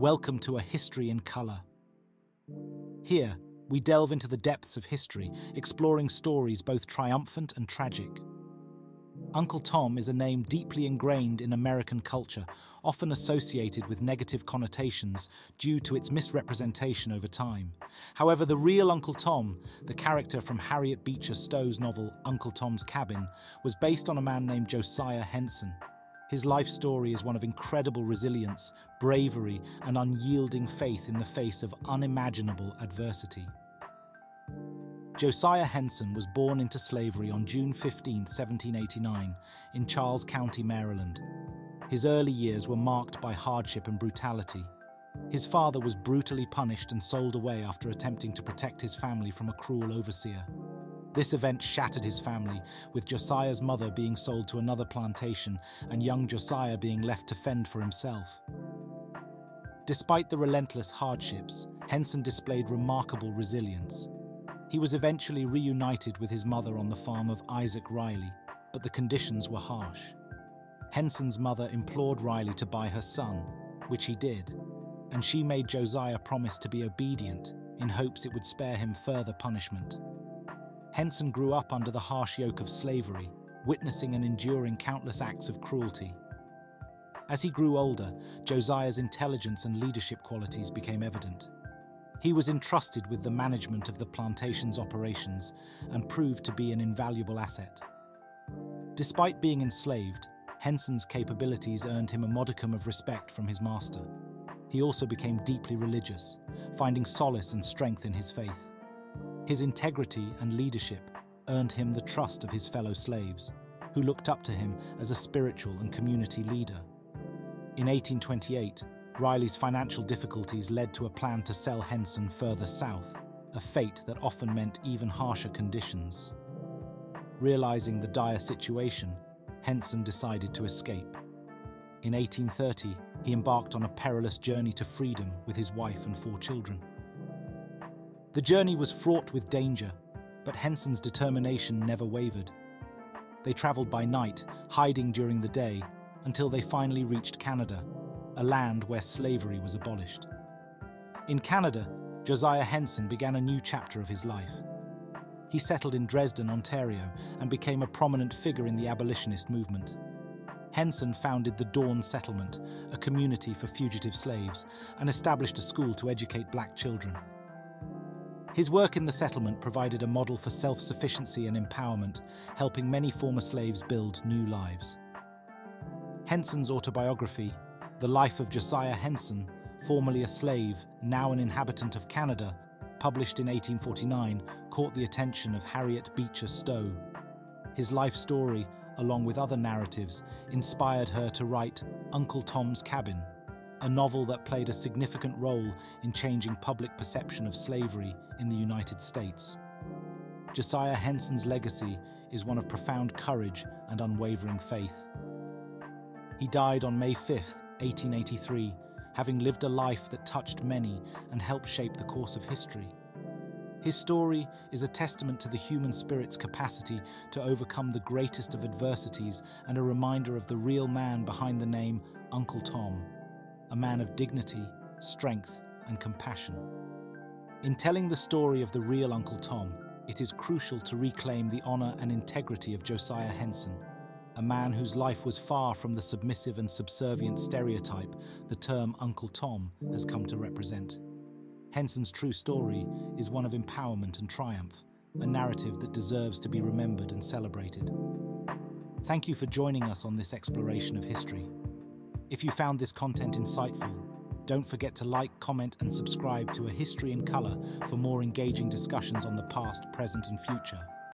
Welcome to A History in Colour. Here, we delve into the depths of history, exploring stories both triumphant and tragic. Uncle Tom is a name deeply ingrained in American culture, often associated with negative connotations due to its misrepresentation over time. However, the real Uncle Tom, the character from Harriet Beecher Stowe's novel Uncle Tom's Cabin, was based on a man named Josiah Henson. His life story is one of incredible resilience, bravery, and unyielding faith in the face of unimaginable adversity. Josiah Henson was born into slavery on June 15, 1789, in Charles County, Maryland. His early years were marked by hardship and brutality. His father was brutally punished and sold away after attempting to protect his family from a cruel overseer. This event shattered his family, with Josiah's mother being sold to another plantation and young Josiah being left to fend for himself. Despite the relentless hardships, Henson displayed remarkable resilience. He was eventually reunited with his mother on the farm of Isaac Riley, but the conditions were harsh. Henson's mother implored Riley to buy her son, which he did, and she made Josiah promise to be obedient in hopes it would spare him further punishment. Henson grew up under the harsh yoke of slavery, witnessing and enduring countless acts of cruelty. As he grew older, Josiah's intelligence and leadership qualities became evident. He was entrusted with the management of the plantation's operations and proved to be an invaluable asset. Despite being enslaved, Henson's capabilities earned him a modicum of respect from his master. He also became deeply religious, finding solace and strength in his faith. His integrity and leadership earned him the trust of his fellow slaves, who looked up to him as a spiritual and community leader. In 1828, Riley's financial difficulties led to a plan to sell Henson further south, a fate that often meant even harsher conditions. Realizing the dire situation, Henson decided to escape. In 1830, he embarked on a perilous journey to freedom with his wife and 4 children. The journey was fraught with danger, but Henson's determination never wavered. They traveled by night, hiding during the day, until they finally reached Canada, a land where slavery was abolished. In Canada, Josiah Henson began a new chapter of his life. He settled in Dresden, Ontario, and became a prominent figure in the abolitionist movement. Henson founded the Dawn Settlement, a community for fugitive slaves, and established a school to educate black children. His work in the settlement provided a model for self-sufficiency and empowerment, helping many former slaves build new lives. Henson's autobiography, The Life of Josiah Henson, formerly a slave, now an inhabitant of Canada, published in 1849, caught the attention of Harriet Beecher Stowe. His life story, along with other narratives, inspired her to write Uncle Tom's Cabin, a novel that played a significant role in changing public perception of slavery in the United States. Josiah Henson's legacy is one of profound courage and unwavering faith. He died on May 5, 1883, having lived a life that touched many and helped shape the course of history. His story is a testament to the human spirit's capacity to overcome the greatest of adversities and a reminder of the real man behind the name Uncle Tom, a man of dignity, strength, and compassion. In telling the story of the real Uncle Tom, it is crucial to reclaim the honor and integrity of Josiah Henson, a man whose life was far from the submissive and subservient stereotype the term Uncle Tom has come to represent. Henson's true story is one of empowerment and triumph, a narrative that deserves to be remembered and celebrated. Thank you for joining us on this exploration of history. If you found this content insightful, don't forget to like, comment, and subscribe to A History in Colour for more engaging discussions on the past, present, and future.